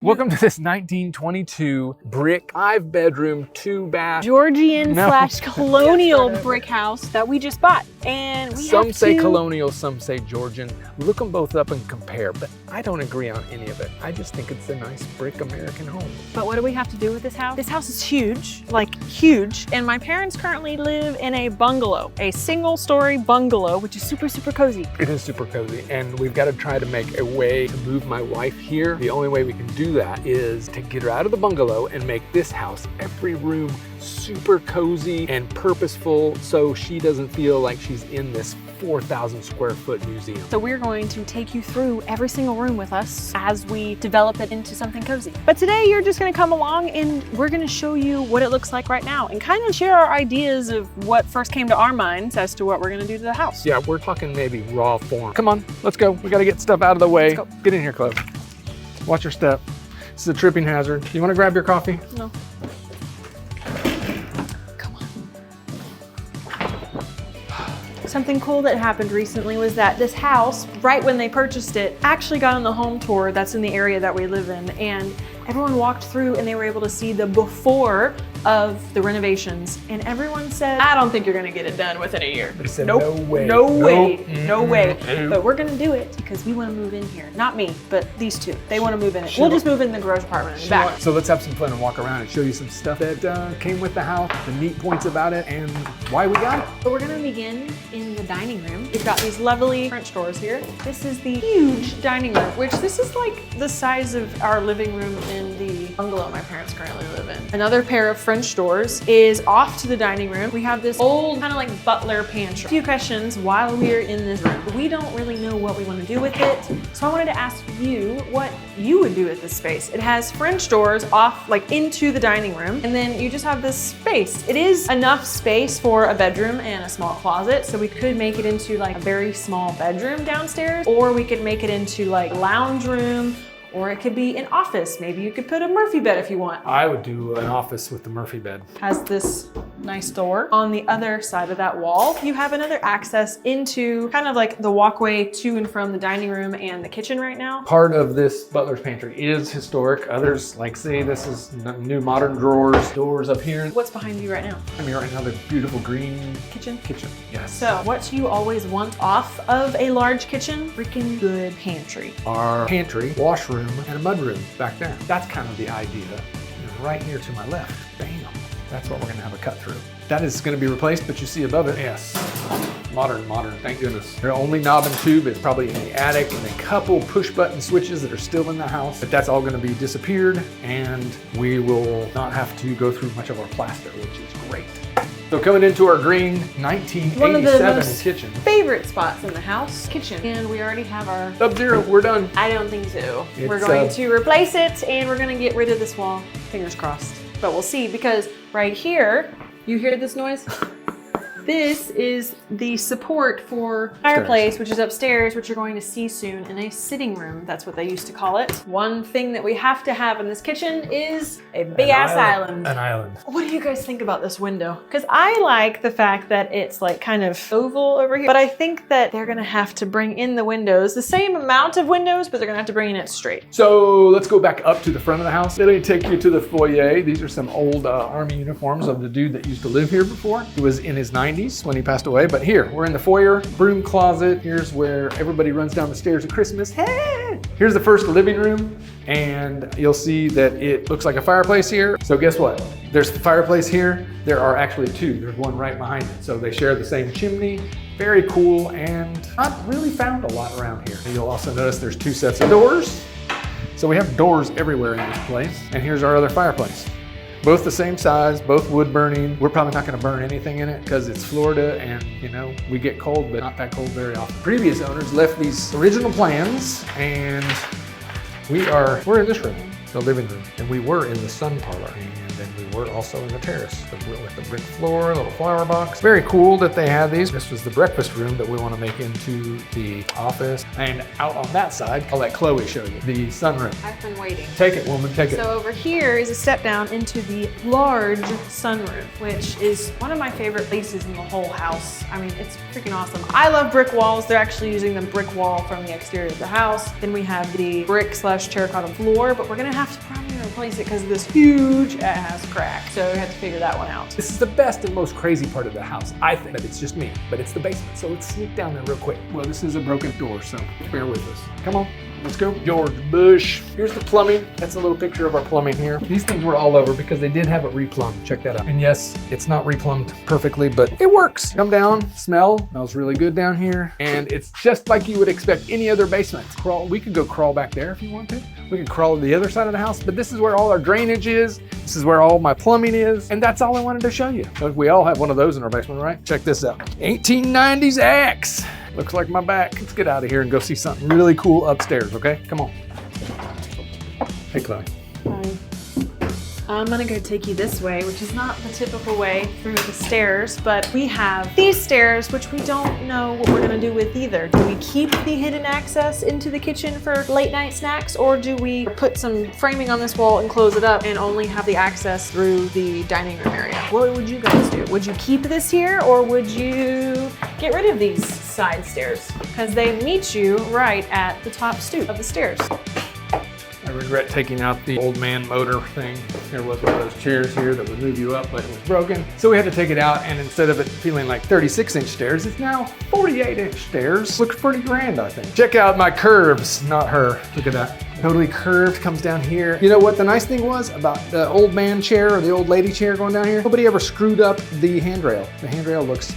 Welcome to this 1922 brick 5-bedroom, 2-bath Georgian slash colonial brick house that we just bought. And some say colonial, some say Georgian. Look them both up and compare, but I don't agree on any of it. I just think it's a nice brick American home. But what do we have to do with this house? This house is huge, like huge. And my parents currently live in a bungalow, a single-story bungalow, which is super, super cozy. It is super cozy, and we've got to try to make a way to move my wife here. The only way we can do that is to get her out of the bungalow and make this house, every room, super cozy and purposeful, so she doesn't feel like she's in this 4,000 square foot museum. So we're going to take you through every single room with us as we develop it into something cozy. But today you're just gonna come along and we're gonna show you what it looks like right now and kind of share our ideas of what first came to our minds as to what we're gonna do to the house. Yeah, we're talking maybe raw form. Come on, let's go. We gotta get stuff out of the way. Let's go. Get in here, Chloe. Watch your step. This is a tripping hazard. You wanna grab your coffee? No. Something cool that happened recently was that this house, right when they purchased it, actually got on the home tour that's in the area that we live in, and everyone walked through and they were able to see the before of the renovations, and everyone said, I don't think you're gonna get it done within a year. They said, nope, no way. no way, Nope. no way. But we're gonna do it because we wanna move in here. Not me, but these two. They wanna move in it. We'll just move in the garage apartment in the back. So let's have some fun and walk around and show you some stuff that came with the house, the neat points about it, and why we got it. So we're gonna begin in the dining room. We've got these lovely French doors here. This is the huge dining room, which this is like the size of our living room in the bungalow my parents currently live in. Another pair of French doors is off to the dining room. We have this old kind of like butler pantry. A few questions while we're in this room. We don't really know what we want to do with it. So I wanted to ask you what you would do with this space. It has French doors off like into the dining room, and then you just have this space. It is enough space for a bedroom and a small closet. So we could make it into like a very small bedroom downstairs, or we could make it into like lounge room, or it could be an office. Maybe you could put a Murphy bed if you want. I would do an office with the Murphy bed. Has this nice door. On the other side of that wall, you have another access into kind of like the walkway to and from the dining room and the kitchen right now. Part of this butler's pantry is historic. Others, like say this is new modern drawers, doors up here. What's behind you right now? I mean, right now the beautiful green Kitchen. Yes. So what you always want off of a large kitchen? Freaking good pantry. Our pantry, washroom, and a mudroom back there. That's kind of the idea. And right here to my left, bam. That's what we're gonna have a cut through. That is gonna be replaced, but you see above it, yes. Modern, thank goodness. Their only knob and tube is probably in the attic, and a couple push button switches that are still in the house, but that's all gonna be disappeared, and we will not have to go through much of our plaster, which is great. So coming into our green 1987 One of the most kitchen. favorite spots in the house, kitchen. And we already have our Sub-Zero, we're done. I don't think so. It's, we're going to replace it, and we're gonna get rid of this wall. Fingers crossed. But we'll see, because right here, you hear this noise? This is the support for fireplace, which is upstairs, which you're going to see soon in a sitting room. That's what they used to call it. One thing that we have to have in this kitchen is a big ass island. An island. What do you guys think about this window? Because I like the fact that it's like kind of oval over here, but I think that they're gonna have to bring in the windows, the same amount of windows, but they're gonna have to bring in it straight. So let's go back up to the front of the house. Let me take you to the foyer. These are some old Army uniforms of the dude that used to live here before. He was in his 90s when he passed away, but here, we're in the foyer, broom closet. Here's where everybody runs down the stairs at Christmas. Hey! Here's the first living room, and you'll see that it looks like a fireplace here. So guess what? There's the fireplace here. There are actually two. There's one right behind it. So they share the same chimney. Very cool, and not really found a lot around here. And you'll also notice there's two sets of doors. So we have doors everywhere in this place. And here's our other fireplace. Both the same size, both wood burning. We're probably not gonna burn anything in it because it's Florida, and you know, we get cold, but not that cold very often. Previous owners left these original plans, and we're in this room, the living room, and we were in the sun parlor, and then we were also in the terrace with the brick floor, little flower box. Very cool that they had these. This was the breakfast room that we want to make into the office. And out on that side, I'll let Chloe show you the sunroom. I've been waiting. Take it, woman, take it. So over here is a step down into the large sunroom, which is one of my favorite places in the whole house. I mean, it's freaking awesome. I love brick walls. They're actually using the brick wall from the exterior of the house. Then we have the brick/terracotta floor, but we're gonna have to probably replace it because of this huge ass crack. So we have to figure that one out. This is the best and most crazy part of the house, I think, but it's just me, but it's the basement. So let's sneak down there real quick. Well, this is a broken door, so bear with us. Come on. Let's go. George Bush. Here's the plumbing. That's a little picture of our plumbing here. These things were all over because they did have it replumbed. Check that out. And yes, it's not replumbed perfectly, but it works. Come down, smells really good down here. And it's just like you would expect any other basement. We could go crawl back there if you want to. We could crawl to the other side of the house, but this is where all our drainage is. This is where all my plumbing is. And that's all I wanted to show you. So we all have one of those in our basement, right? Check this out. 1890s X. Looks like my back. Let's get out of here and go see something really cool upstairs, okay? Come on. Hey, Chloe. Hi. I'm gonna go take you this way, which is not the typical way through the stairs, but we have these stairs, which we don't know what we're gonna do with either. Do we keep the hidden access into the kitchen for late night snacks, or do we put some framing on this wall and close it up and only have the access through the dining room area? What would you guys do? Would you keep this here, or would you get rid of these side stairs? Because they meet you right at the top stoop of the stairs. I regret taking out the old man motor thing. There was one of those chairs here that would move you up, but it was broken. So we had to take it out, and instead of it feeling like 36-inch stairs, it's now 48-inch stairs. Looks pretty grand, I think. Check out my curves, not her. Look at that. Totally curved, comes down here. You know what the nice thing was about the old man chair or the old lady chair going down here? Nobody ever screwed up the handrail. The handrail looks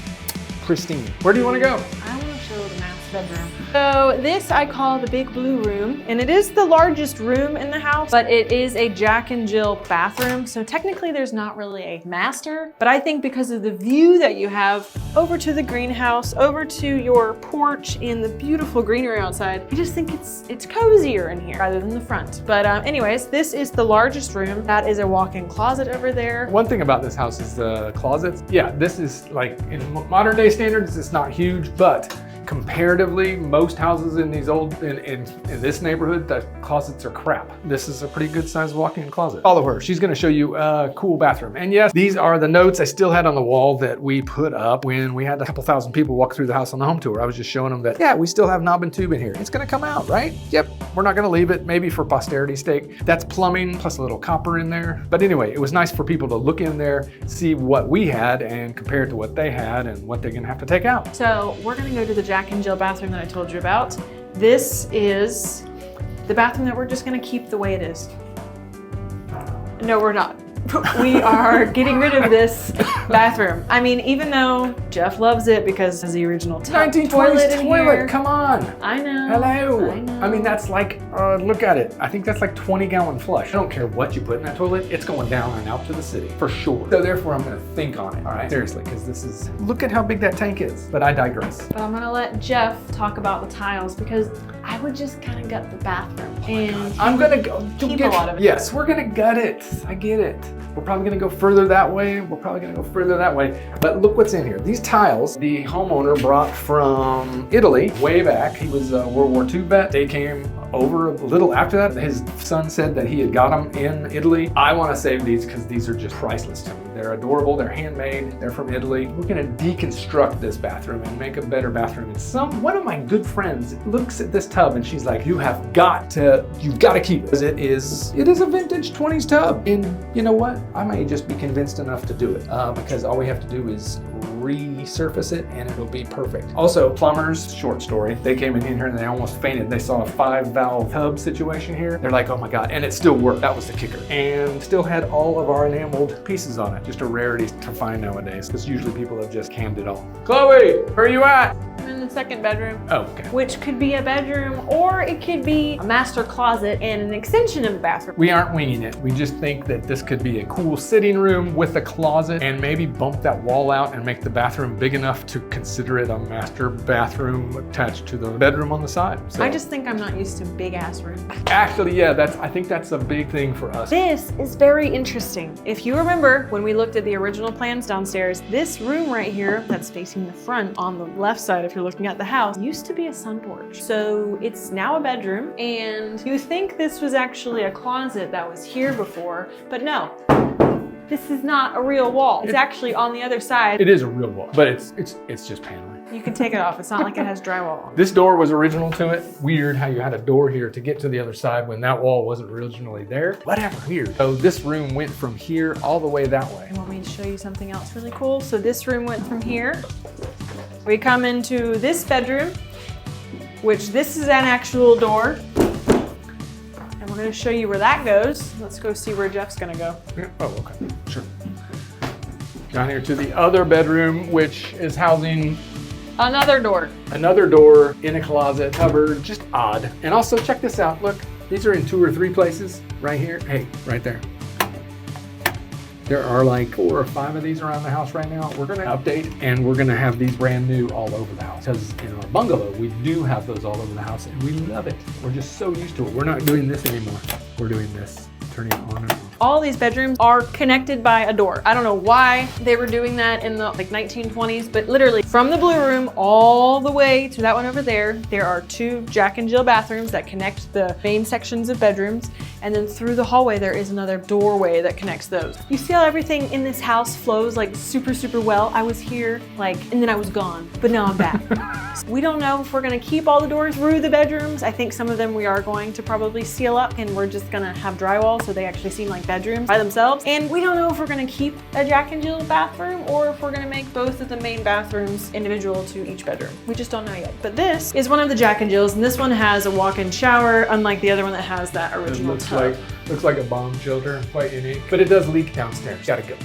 pristine. Where do you want to go? I want to show the master bedroom. So this I call the big blue room, and it is the largest room in the house, but it is a Jack and Jill bathroom. So technically there's not really a master, but I think because of the view that you have over to the greenhouse, over to your porch and the beautiful greenery outside, I just think it's cozier in here rather than the front. But anyways, this is the largest room. That is a walk-in closet over there. One thing about this house is the closets. Yeah, this is like, in modern day standards, it's not huge, but comparatively, most houses in these in this neighborhood, the closets are crap. This is a pretty good sized walk-in closet. Follow her. She's gonna show you a cool bathroom. And yes, these are the notes I still had on the wall that we put up when we had a couple thousand people walk through the house on the home tour. I was just showing them that, yeah, we still have knob and tube in here. It's gonna come out, right? Yep, we're not gonna leave it, maybe for posterity's sake. That's plumbing plus a little copper in there. But anyway, it was nice for people to look in there, see what we had and compare it to what they had and what they're gonna have to take out. So we're gonna go to the Jack and Jill bathroom that I told you about. This is the bathroom that we're just gonna keep the way it is. No, we're not. We are getting rid of this bathroom. I mean, even though Jeff loves it because it's the original 1920s toilet in here. Come on. I know. Hello. I know. I mean, that's like, look at it. I think that's like 20-gallon flush. I don't care what you put in that toilet. It's going down and out to the city for sure. So therefore, I'm gonna think on it. All right, seriously, because this is, look at how big that tank is. But I digress. But I'm gonna let Jeff talk about the tiles because I would just kind of gut the bathroom. And I'm gonna go keep a lot of it. Yes, we're gonna gut it. I get it. We're probably gonna go further that way. We're probably gonna go further that way. But look what's in here. These tiles, the homeowner brought from Italy way back. He was a World War II vet. They came over a little after that. His son said that he had got them in Italy. I wanna save these because these are just priceless to me. They're adorable, they're handmade, they're from Italy. We're gonna deconstruct this bathroom and make a better bathroom. And one of my good friends looks at this tub and she's like, you've got to keep it. It is a vintage 20s tub. And you know what? I may just be convinced enough to do it because all we have to do is resurface it and it'll be perfect. Also, plumbers, short story, they came in here and they almost fainted. They saw a 5-valve tub situation here. They're like, oh my God, and it still worked. That was the kicker. And still had all of our enameled pieces on it. Just a rarity to find nowadays because usually people have just cammed it all. Chloe, where are you at? I'm in the second bedroom. Oh, okay. Which could be a bedroom or it could be a master closet and an extension of the bathroom. We aren't winging it. We just think that this could be a cool sitting room with a closet and maybe bump that wall out and make the bathroom big enough to consider it a master bathroom attached to the bedroom on the side. So, I just think I'm not used to big ass rooms. actually, yeah, I think that's a big thing for us. This is very interesting. If you remember when we looked at the original plans downstairs, this room right here that's facing the front on the left side if you're looking at the house used to be a sun porch. So it's now a bedroom and you think this was actually a closet that was here before, but no. This is not a real wall. It's actually on the other side. It is a real wall, but it's just paneling. You can take it off. It's not like it has drywall on. This door was original to it. Weird how you had a door here to get to the other side when that wall wasn't originally there. Whatever, weird. So this room went from here all the way that way. You want me to show you something else really cool? So this room went from here. We come into this bedroom, which this is an actual door. And we're gonna show you where that goes. Let's go see where Jeff's gonna go. Yeah. Oh, okay, sure. Down here to the other bedroom, which is housing Another door. another door in a closet, cupboard, just odd. And also check this out, look, these are in 2 or 3 places right here. Hey, right there. There are like 4 or 5 of these around the house right now. We're gonna update and we're gonna have these brand new all over the house. Because in our bungalow, we do have those all over the house and we love it. We're just so used to it. We're not doing this anymore. We're doing this, turning it on and off. All these bedrooms are connected by a door. I don't know why they were doing that in the like 1920s, but literally from the blue room all the way to that one over there, there are 2 Jack and Jill bathrooms that connect the main sections of bedrooms. And then through the hallway, there is another doorway that connects those. You see how everything in this house flows like super, super well? I was here and then I was gone, but now I'm back. We don't know if we're gonna keep all the doors through the bedrooms. I think some of them we are going to probably seal up and we're just gonna have drywall so they actually seem like bedrooms by themselves. And we don't know if we're gonna keep a Jack and Jill bathroom or if we're gonna make both of the main bathrooms individual to each bedroom. We just don't know yet. But this is one of the Jack and Jills, and this one has a walk-in shower, unlike the other one that has that original tub. Looks like a bomb shelter, quite unique. But it does leak downstairs. Gotta go.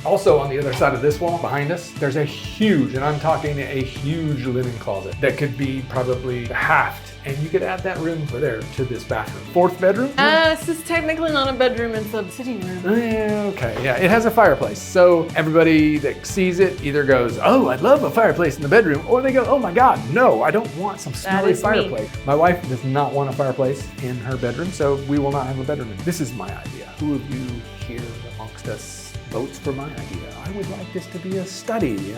Also on the other side of this wall behind us, there's a huge, and I'm talking a huge linen closet that could be probably halved. And you could add that room over there to this bathroom. 4th bedroom? This is technically not a bedroom, it's a sitting room. Yeah, okay, yeah, it has a fireplace. So everybody that sees it either goes, oh, I'd love a fireplace in the bedroom, or they go, oh my God, no, I don't want some smelly fireplace. My wife does not want a fireplace in her bedroom, so we will not have a bedroom. This is my idea. Who of you here amongst us votes for my idea? I would like this to be a study,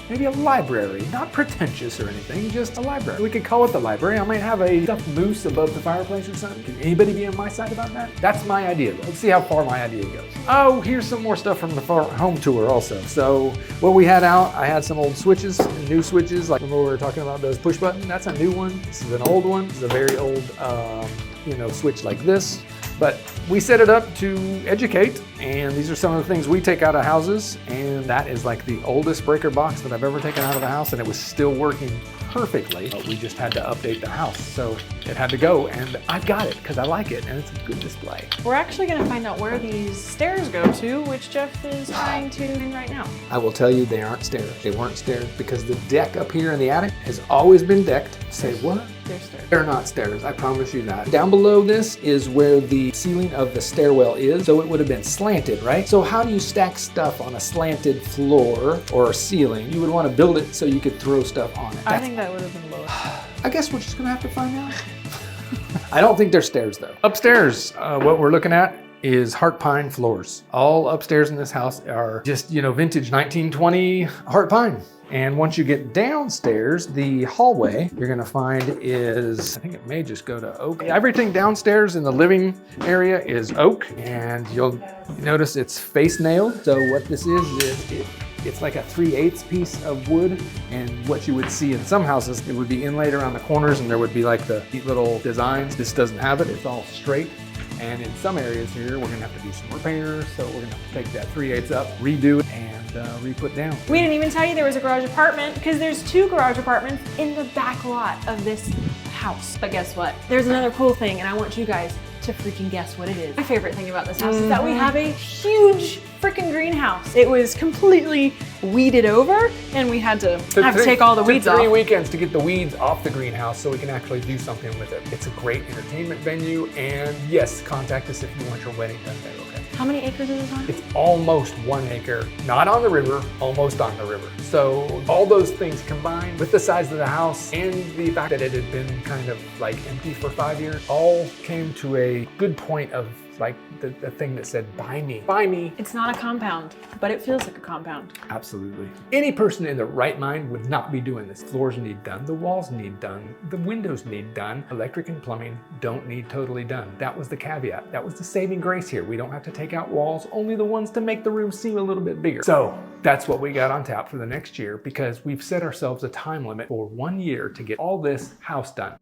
maybe a library, not pretentious or anything, just a library. We could call it the library. I might have a stuffed moose above the fireplace or something. Can anybody be on my side about that? That's my idea. Let's see how far my idea goes. Oh, here's some more stuff from the home tour also. So what we had out, I had some old switches, new switches, like when we were talking about those push button. That's a new one. This is an old one. This is a very old, switch like this. But we set it up to educate, and these are some of the things we take out of houses, and that is like the oldest breaker box that I've ever taken out of a house, and it was still working perfectly, but we just had to update the house. So it had to go, and I've got it because I like it, and it's a good display. We're actually gonna find out where these stairs go to, which Jeff is trying to in right now. I will tell you, they aren't stairs. They weren't stairs because the deck up here in the attic has always been decked. Say what? They're stairs. They're not stairs, I promise you that. Down below this is where the ceiling of the stairwell is, so it would have been slanted, right? So how do you stack stuff on a slanted floor or ceiling? You would want to build it so you could throw stuff on it. I think that would have been lower. I guess we're just gonna have to find out. I don't think they're stairs though. Upstairs, what we're looking at is heart pine floors. All upstairs in this house are just, vintage 1920 heart pine. And once you get downstairs, the hallway you're gonna find is, I think it may just go to oak. Everything downstairs in the living area is oak, and you'll notice it's face nailed. So what this is it's like a 3/8 piece of wood, and what you would see in some houses, it would be inlaid around the corners and there would be like the neat little designs. This doesn't have it, it's all straight. And in some areas here, we're gonna have to do some repairs. So we're gonna have to take that 3/8 up, redo it, and re-put down. We didn't even tell you there was a garage apartment because there's 2 garage apartments in the back lot of this house. But guess what? There's another cool thing, and I want you guys to freaking guess what it is. My favorite thing about this house is that we have a huge freaking greenhouse. It was completely weeded over, and we had to take all the weeds off. 3 weekends to get the weeds off the greenhouse so we can actually do something with it. It's a great entertainment venue, and yes, contact us if you want your wedding done there, okay? How many acres is this on? It's almost 1 acre, not on the river, almost on the river. So all those things combined with the size of the house and the fact that it had been kind of like empty for 5 years, all came to a good point of like the thing that said, buy me, buy me. It's not a compound, but it feels like a compound. Absolutely. Any person in their right mind would not be doing this. Floors need done, the walls need done, the windows need done, electric and plumbing don't need totally done. That was the caveat. That was the saving grace here. We don't have to take out walls, only the ones to make the room seem a little bit bigger. So that's what we got on tap for the next year, because we've set ourselves a time limit for 1 year to get all this house done.